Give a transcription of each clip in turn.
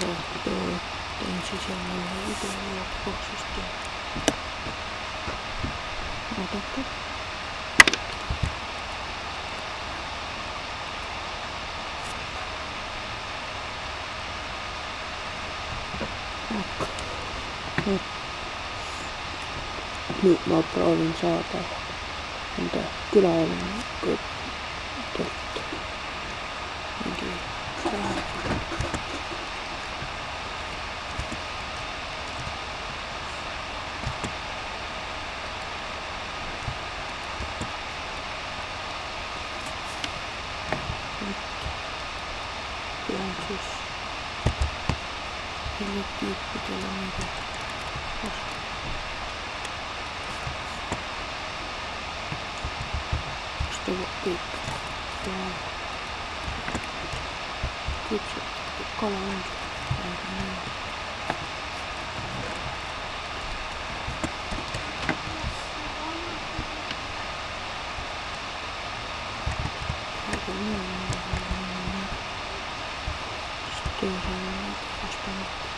rohkem, teen siis jälle ühe video lõpuksest ja vaadake. Nüüd ma proovin saada enda külaelanikuid mingi pean siis selle tüüpidele mida kõik ja küpsetatud kala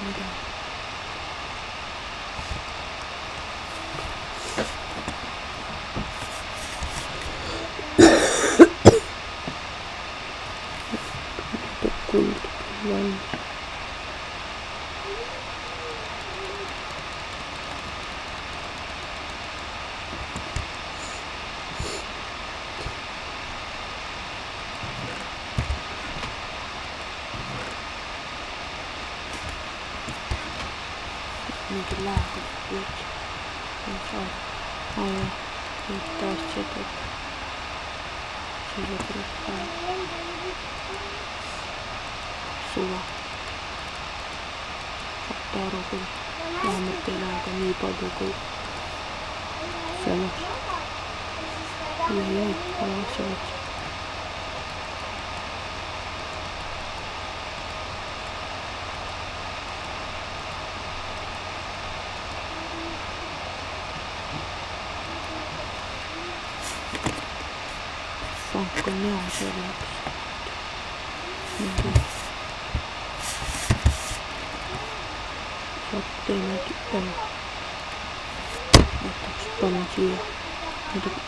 ongi kuld valmis. Mingi läheb üldse. Aja, nüüd taas seda sellepärast päev. Suva. Saate aru küll, vähemalt ei lähe ka nii palju kui selles. Ei, ole selles. Fank on hea selleks. Mingi teeme tükkele. Näiteks panen siia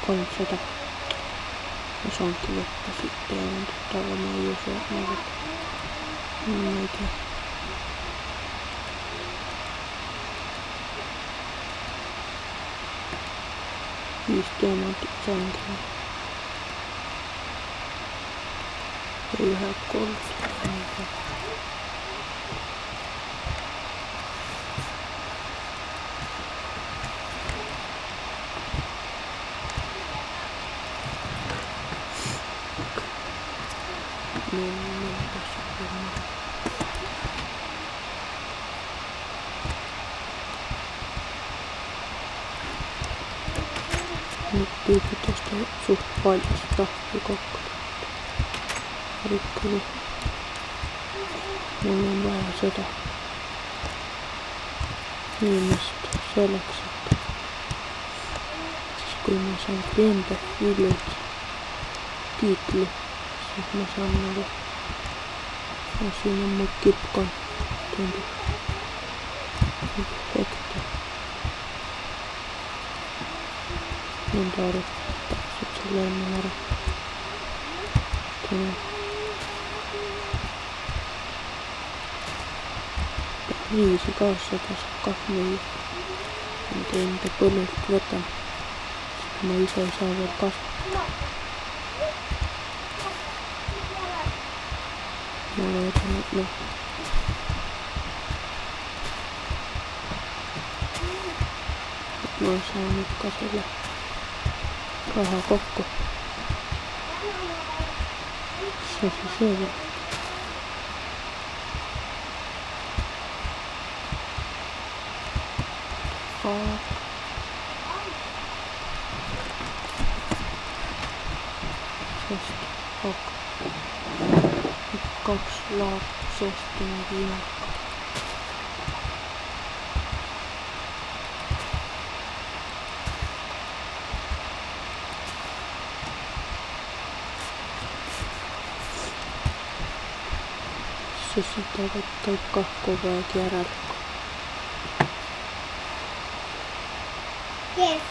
300. Ma saangi võtta siit teemendit, aga ma ei usu, et ma võtan. Ma ei tea. Viis teemendit saangi. Ja ühe kord. Nyt tyyppi tästä suht paljon tahti kokko. Rikkeli. Mulla on vähän sitä viimeistä selleks, et siis kui ma saan pientä viljut tiitli, siis ma saan nagu ja siin on mu kipkon tundub efekti. Nõnda aru, täpselt selle enne ära. Riisi kaasa tasub kah müüa. Enda enda põllult võtan, sest ma ise ei saa veel kasvatada. Ma loodan, et ma saan ikka selle raha kokku. See siis öövel. Sest kaks laadsest mingi imeka. siis sitä käy koko ajan järjellä. Yes.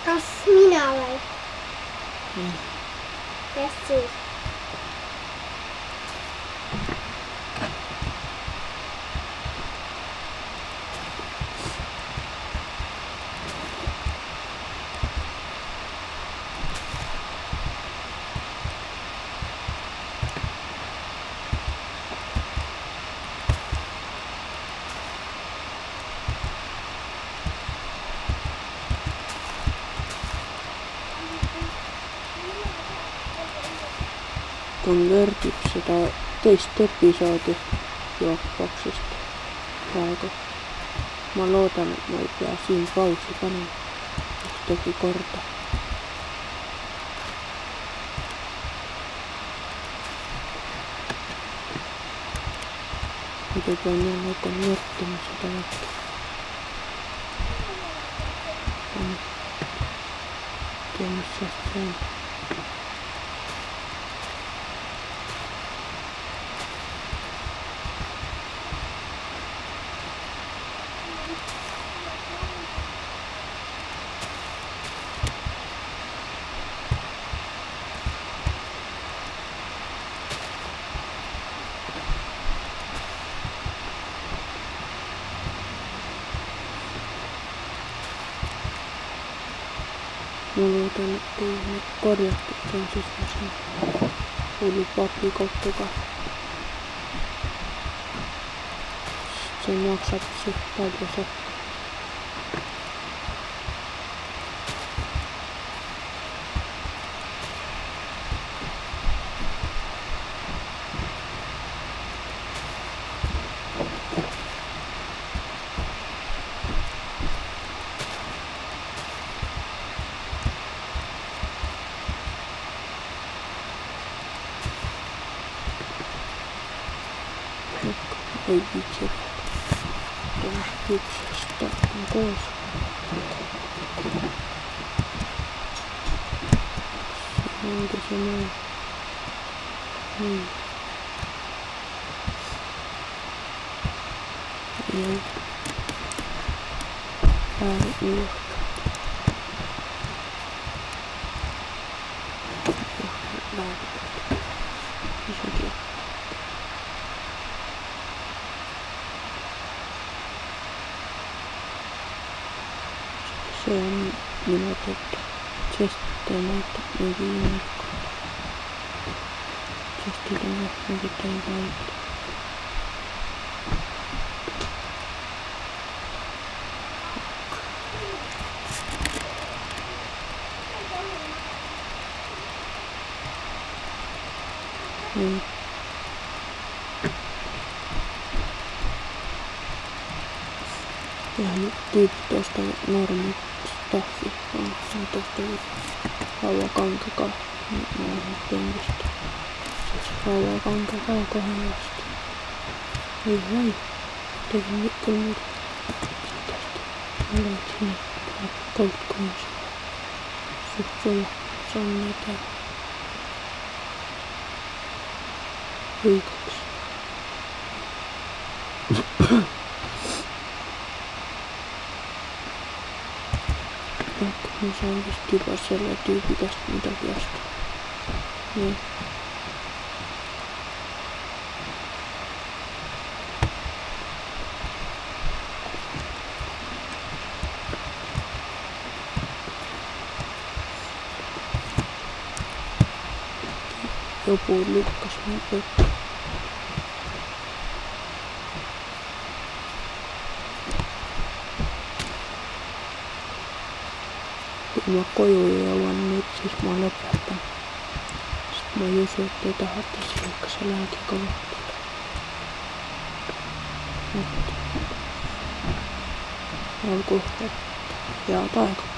Kas minä olen? Yes, siis. Kun vertit sitä teistä episodia juoksuksesta praegu. Ma loodan, et ma ei pea siin pausi panema ühtegi korda. Muidu pean jälle konvertima seda äkki. Tea, mis sealt see on. Ma loodan, et ei ole korjatud, see on siis see hullu papikohtuga. See maksab suht palju sekka. Ei viitsi. Tuolla yksistä on koos. Onko se noin? Ei. Väärin ulohtaa. Isokin. Se on minä totta. Se sitten näyttää nekin nurkkaa. Se sitten näyttää jotain vaihtoa. Ihan tyyppi tuosta normi staffi. Se on tuosta rauakankakaa. Mä oon penkistä. Siis rauakankakaa kohdallasta. Ei vai. Tein nyt kyllä tästä. Mä löin sinne koltkoonsa. Suksulla. Sanne täällä. Viikoksi. Mä saan vist juba selle tüübi käest midagi osta. Nii. Joku lükkas mun pekka. Kun mä koju jõuan nyt, siis mä lõpetan. Sest ma ei usu, et ei tahata siukese läägiga võtta. Olgu, et head aega.